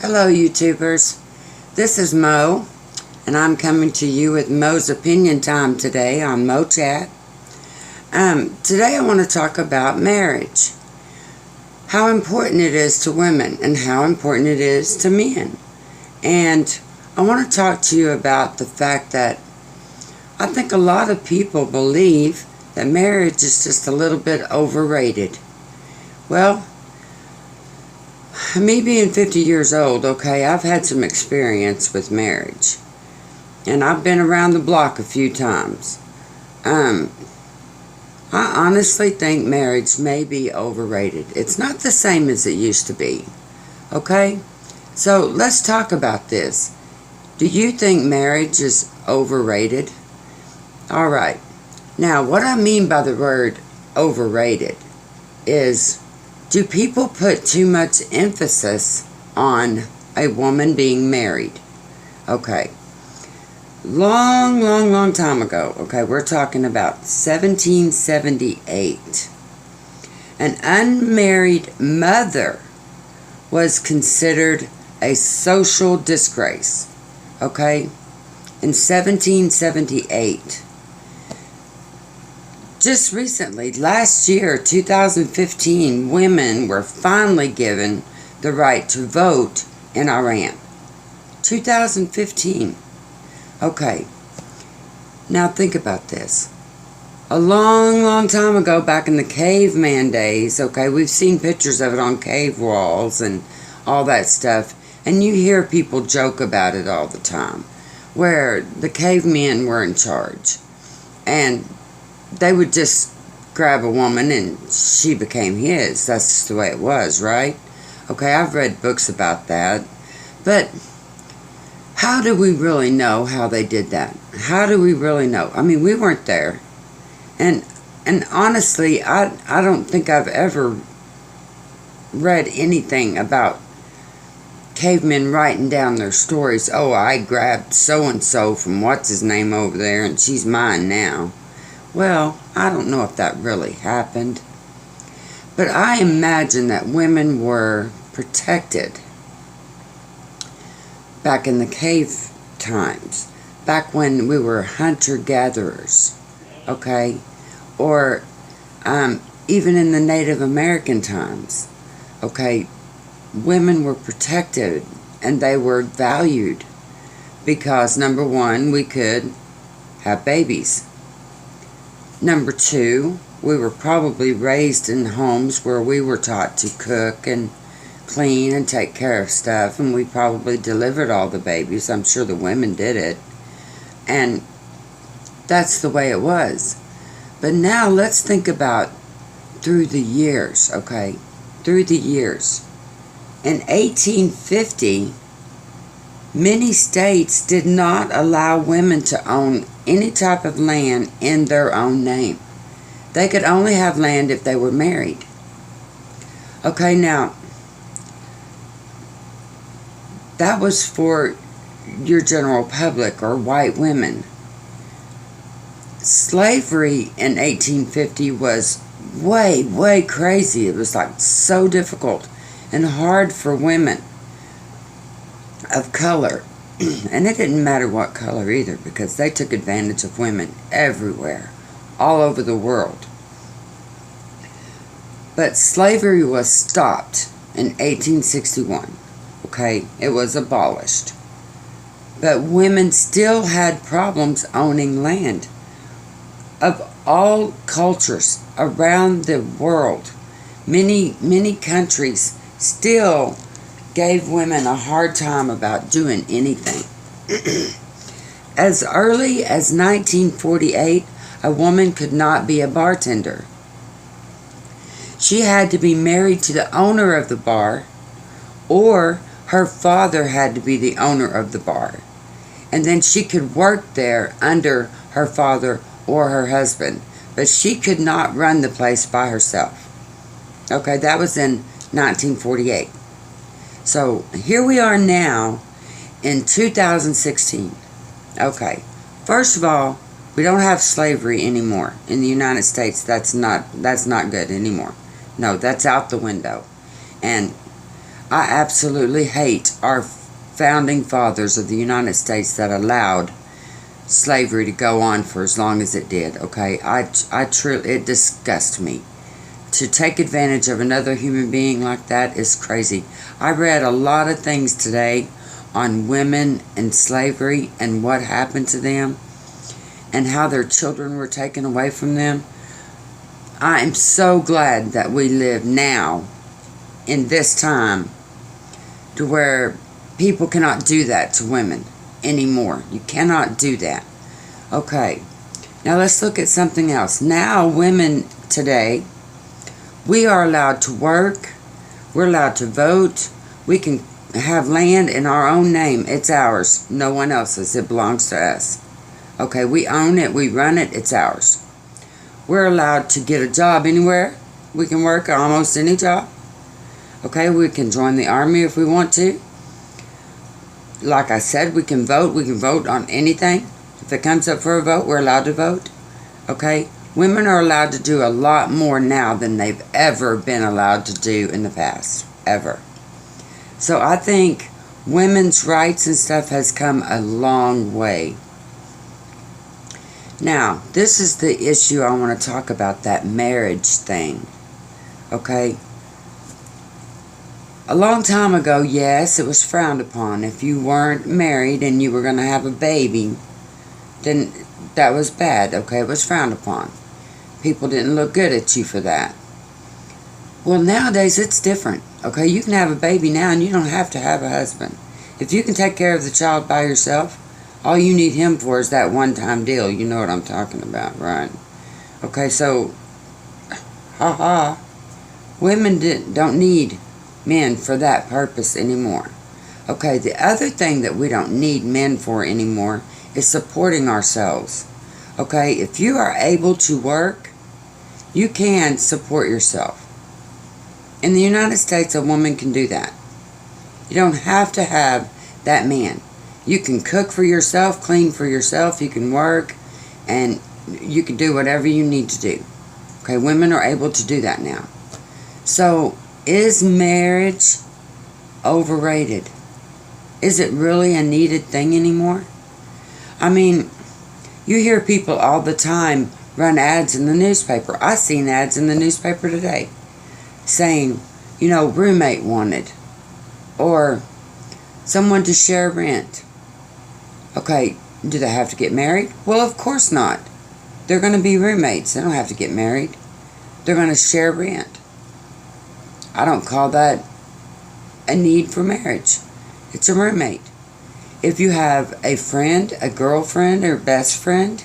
Hello YouTubers, this is Mo, and I'm coming to you with Mo's Opinion Time today on Mo Chat. Today I want to talk about marriage, how important it is to women and how important it is to men. And I want to talk to you about the fact that I think a lot of people believe that marriage is just a little bit overrated. Well, me being 50 years old, okay, I've had some experience with marriage. And I've been around the block a few times. I honestly think marriage may be overrated. It's not the same as it used to be. Okay? So let's talk about this. Do you think marriage is overrated? Alright. Now, what I mean by the word overrated is, do people put too much emphasis on a woman being married? Okay. Long time ago, okay, we're talking about 1778. An unmarried mother was considered a social disgrace, okay, in 1778. Just recently, last year, 2015, women were finally given the right to vote in Iran. 2015. Okay. Now think about this. A long time ago, back in the caveman days, okay, we've seen pictures of it on cave walls and all that stuff, and you hear people joke about it all the time, where the cavemen were in charge, and they would just grab a woman and she became his. That's just the way it was, right? Okay, I've read books about that. But how do we really know how they did that? How do we really know? I mean, we weren't there. And honestly, I don't think I've ever read anything about cavemen writing down their stories. Oh, I grabbed so-and-so from what's-his-name over there and she's mine now. Well, I don't know if that really happened, but I imagine that women were protected back in the cave times, back when we were hunter-gatherers, okay, or even in the Native American times, okay, women were protected and they were valued because, number one, we could have babies. Number two, we were probably raised in homes where we were taught to cook and clean and take care of stuff, and we probably delivered all the babies. I'm sure the women did it. And that's the way it was. But now let's think about through the years, okay? Through the years. In 1850, many states did not allow women to own any type of land in their own name. They could only have land if they were married. Okay, now, that was for your general public or white women. Slavery in 1850 was way crazy. It was like so difficult and hard for women of color. And it didn't matter what color either, because they took advantage of women everywhere, all over the world. But slavery was stopped in 1861. Okay, it was abolished. But women still had problems owning land. Of all cultures around the world, many countries still gave women a hard time about doing anything. As early as 1948, a woman could not be a bartender. She had to be married to the owner of the bar, or her father had to be the owner of the bar. And then she could work there under her father or her husband, but she could not run the place by herself. Okay, that was in 1948. So here we are now in 2016. Okay, first of all, we don't have slavery anymore in the United States. That's not good anymore. No, that's out the window. And I absolutely hate our founding fathers of the United States that allowed slavery to go on for as long as it did. Okay, I truly, it disgusts me. To take advantage of another human being like that is crazy. I read a lot of things today on women and slavery and what happened to them and how their children were taken away from them. I am so glad that we live now in this time to where people cannot do that to women anymore. You cannot do that. Okay, now let's look at something else. Now women today, we are allowed to work, we're allowed to vote, we can have land in our own name. It's ours, no one else's. It belongs to us. Okay, we own it, we run it, it's ours. We're allowed to get a job anywhere. We can work almost any job. Okay, we can join the army if we want to. Like I said, we can vote on anything. If it comes up for a vote, we're allowed to vote. Okay, women are allowed to do a lot more now than they've ever been allowed to do in the past, ever. So I think women's rights and stuff has come a long way. Now, this is the issue I want to talk about, that marriage thing. Okay? A long time ago, yes, it was frowned upon. If you weren't married and you were going to have a baby, then that was bad. Okay? It was frowned upon. People didn't look good at you for that. Well, nowadays it's different. Okay? You can have a baby now and you don't have to have a husband. If you can take care of the child by yourself, all you need him for is that one-time deal. You know what I'm talking about, right? Okay, so, women don't need men for that purpose anymore. Okay, the other thing that we don't need men for anymore is supporting ourselves. Okay, if you are able to work, you can support yourself. In the United States, a woman can do that. You don't have to have that man. You can cook for yourself, clean for yourself, you can work, and you can do whatever you need to do. Okay, women are able to do that now. So, is marriage overrated? Is it really a needed thing anymore? I mean, you hear people all the time run ads in the newspaper. I seen ads in the newspaper today saying, you know, roommate wanted, or someone to share rent. Okay, do they have to get married? Well, of course not. They're going to be roommates. They don't have to get married. They're going to share rent. I don't call that a need for marriage. It's a roommate. If you have a friend, a girlfriend, or best friend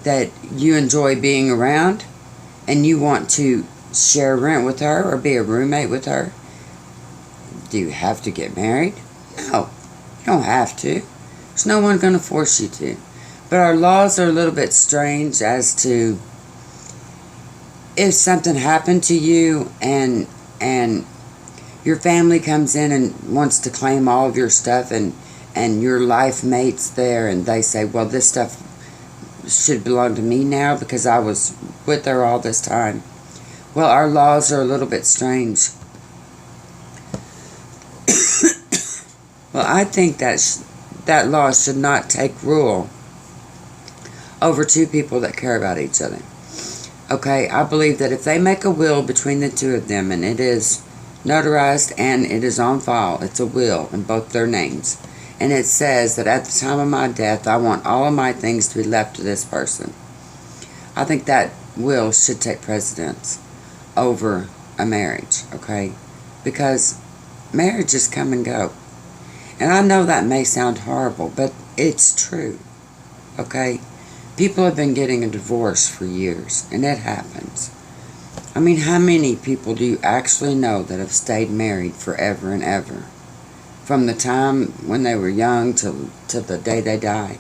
that you enjoy being around and you want to share rent with her or be a roommate with her, do you have to get married? No, you don't have to. There's no one going to force you to. But our laws are a little bit strange as to if something happened to you and your family comes in and wants to claim all of your stuff and your life mate's there and they say, well, this stuff should belong to me now because I was with her all this time. Well, our laws are a little bit strange. Well, I think that law should not take rule over two people that care about each other. Okay, I believe that if they make a will between the two of them and it is notarized and it is on file, it's a will in both their names, and it says that at the time of my death, I want all of my things to be left to this person, I think that will should take precedence over a marriage, okay? Because marriages come and go. And I know that may sound horrible, but it's true, okay? People have been getting a divorce for years, and it happens. I mean, how many people do you actually know that have stayed married forever and ever? From the time when they were young till the day they die?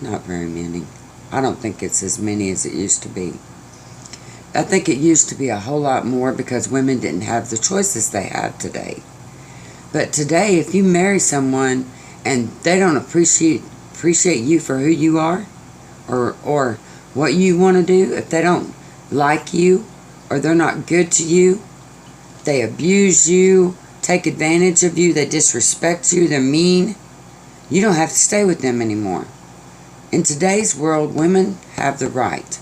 Not very many. I don't think it's as many as it used to be. I think it used to be a whole lot more because women didn't have the choices they have today. But today, if you marry someone and they don't appreciate you for who you are, or what you want to do, if they don't like you, or they're not good to you, they abuse you, take advantage of you, they disrespect you, they're mean, you don't have to stay with them anymore. In today's world, women have the right.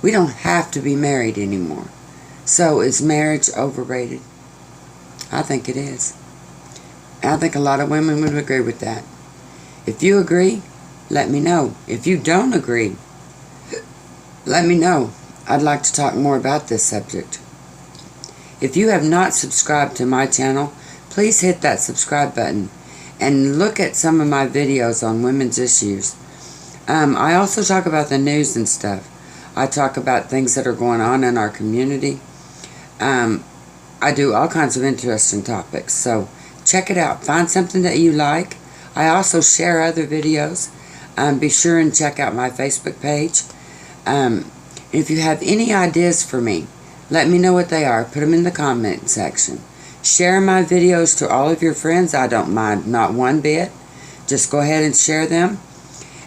We don't have to be married anymore. So is marriage overrated? I think it is. I think a lot of women would agree with that. If you agree, let me know. If you don't agree, let me know. I'd like to talk more about this subject. If you have not subscribed to my channel, please hit that subscribe button and look at some of my videos on women's issues. I also talk about the news and stuff. I talk about things that are going on in our community. I do all kinds of interesting topics, so check it out. Find something that you like. I also share other videos. Be sure and check out my Facebook page. If you have any ideas for me, let me know what they are. Put them in the comment section. Share my videos to all of your friends. I don't mind, not one bit. Just go ahead and share them.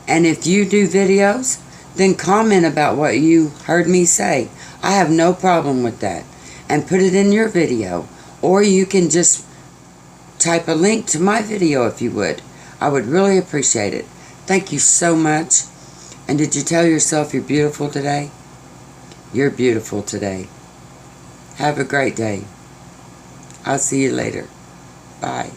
And if you do videos, then comment about what you heard me say. I have no problem with that. And put it in your video. Or you can just type a link to my video if you would. I would really appreciate it. Thank you so much. And did you tell yourself you're beautiful today? You're beautiful today. Have a great day. I'll see you later. Bye.